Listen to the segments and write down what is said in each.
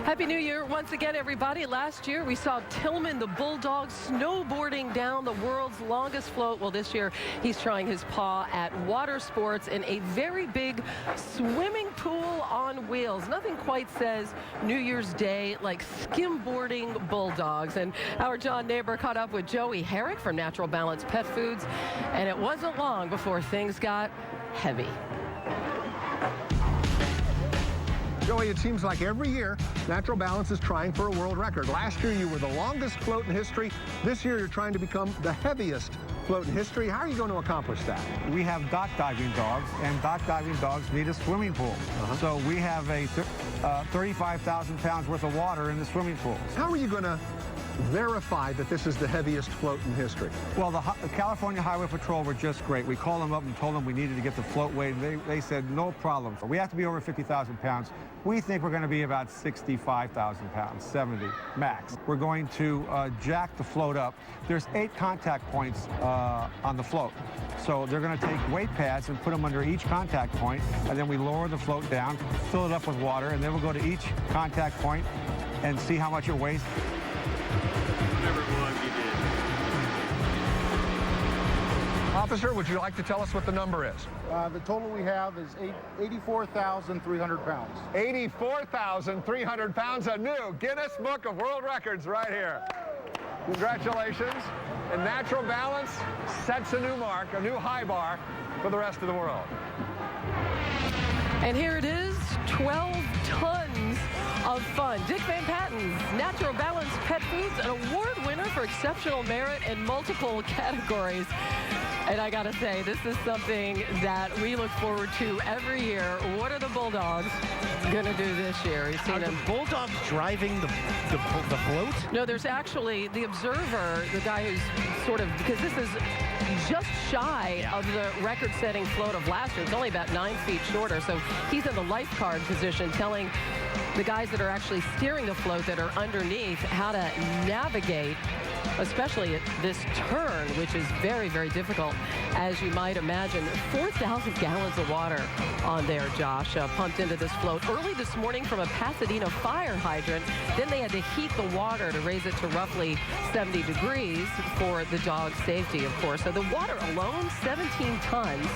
Happy New Year once again, everybody. Last year, we saw Tillman the Bulldog snowboarding down the world's longest float. Well, this year, he's trying his paw at water sports in a very big swimming pool on wheels. Nothing quite says New Year's Day like skimboarding bulldogs. And our John Neighbor caught up with Joey Herrick from Natural Balance Pet Foods, and it wasn't long before things got heavy. Joey, it seems like every year, Natural Balance is trying for a world record. Last year, you were the longest float in history. This year, you're trying to become the heaviest float in history. How are you going to accomplish that? We have dock diving dogs, and dock diving dogs need a swimming pool. So we have a 35,000 pounds worth of water in the swimming pool. How are you going to verify that this is the heaviest float in history? Well, the California Highway Patrol were just great. We called them up and told them we needed to get the float weight, and they said no problem. We have to be over 50,000 pounds. We think we're going to be about 65,000 pounds, 70 max. We're going to jack the float up. There's 8 contact points on the float. So they're going to take weight pads and put them under each contact point, and then we lower the float down, fill it up with water, and then we'll go to each contact point and see how much it weighs. Officer, would you like to tell us what the number is? The total we have is 84,300 pounds. 84,300 pounds, a new Guinness Book of World Records right here. Congratulations. And Natural Balance sets a new mark, a new high bar for the rest of the world. And here it is, 12 tons of fun. Dick Van Patten's Natural Balance Pet Foods, an award winner for exceptional merit in multiple categories. And I gotta say, this is something that we look forward to every year. What are the Bulldogs gonna do this year? You've seen Are the Bulldogs driving the float? No, there's actually the observer, the guy who's sort of, because this is just shy of the record-setting float of last year. It's only about 9 feet shorter, so he's in the lifeguard position telling the guys that are actually steering the float that are underneath how to navigate, especially at this turn, which is very, very difficult, as you might imagine. 4,000 gallons of water on there, Josh, pumped into this float early this morning from a Pasadena fire hydrant. Then they had to heat the water to raise it to roughly 70 degrees for the dog's safety, of course. So the water alone, 17 tons.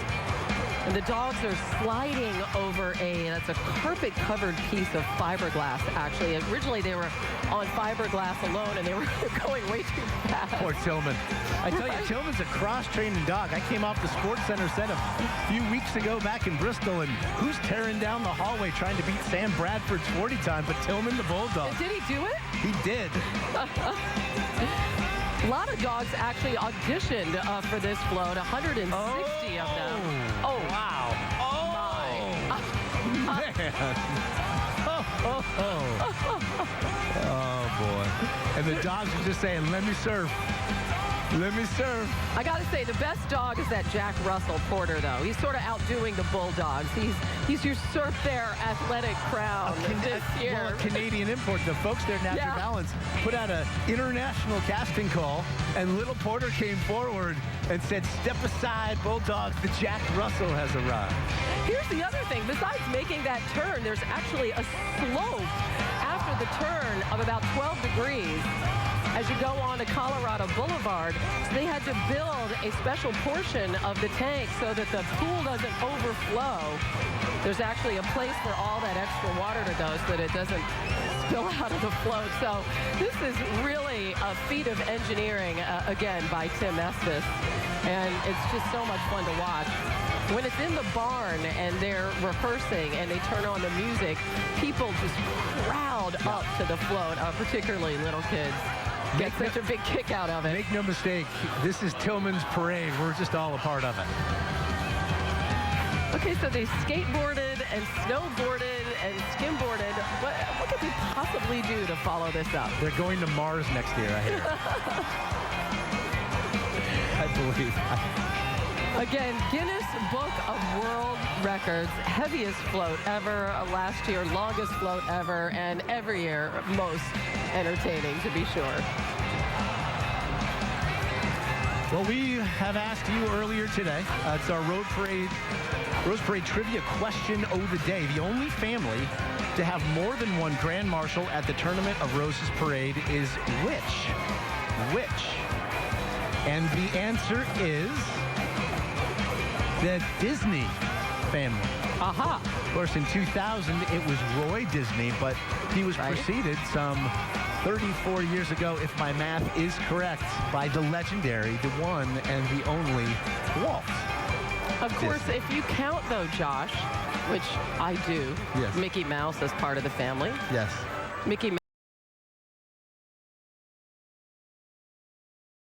And the dogs are sliding over that's a carpet-covered piece of fiberglass, actually. Originally, they were on fiberglass alone, and they were going way too fast. Poor Tillman. I tell you, Tillman's a cross-training dog. I came off the Sports Center set a few weeks ago back in Bristol, and who's tearing down the hallway trying to beat Sam Bradford's 40 time, but Tillman the Bulldog. And did he do it? He did. A lot of dogs actually auditioned for this float, 160 of them. Oh, wow. Oh, man. Oh, boy. And the dogs are just saying, let me serve. Let me serve. I got to say, the best dog is that Jack Russell Porter, though. He's sort of outdoing the Bulldogs. He's usurped their athletic crown this year. Well, a Canadian import. The folks there at Natural Balance put out an international casting call, and little Porter came forward and said, step aside, Bulldogs, the Jack Russell has arrived. Here's the other thing. Besides making that turn, there's actually a slope after the turn of about 12 degrees. As you go on to Colorado Boulevard, so they had to build a special portion of the tank so that the pool doesn't overflow. There's actually a place for all that extra water to go so that it doesn't spill out of the float. So this is really a feat of engineering, again, by Tim Estes. And it's just so much fun to watch. When it's in the barn and they're rehearsing and they turn on the music, people just crowd up to the float, particularly little kids. Get such a big kick out of it. Make no mistake, this is Tillman's parade. We're just all a part of it. Okay, so they skateboarded and snowboarded and skimboarded. What could they possibly do to follow this up? They're going to Mars next year, I hear. I believe that. Again, Guinness Book of World Records, heaviest float ever, last year, longest float ever, and every year, most entertaining, to be sure. Well, we have asked you earlier today. It's our Rose Parade trivia question of the day. The only family to have more than one Grand Marshal at the Tournament of Roses parade is which? Which? And the answer is the Disney family. Aha. Of course, in 2000, it was Roy Disney, but he was preceded some 34 years ago, if my math is correct, by the legendary, the one and the only Walt. Of course, if you count, though, Josh, which I do, Yes. Mickey Mouse as part of the family. Yes. Mickey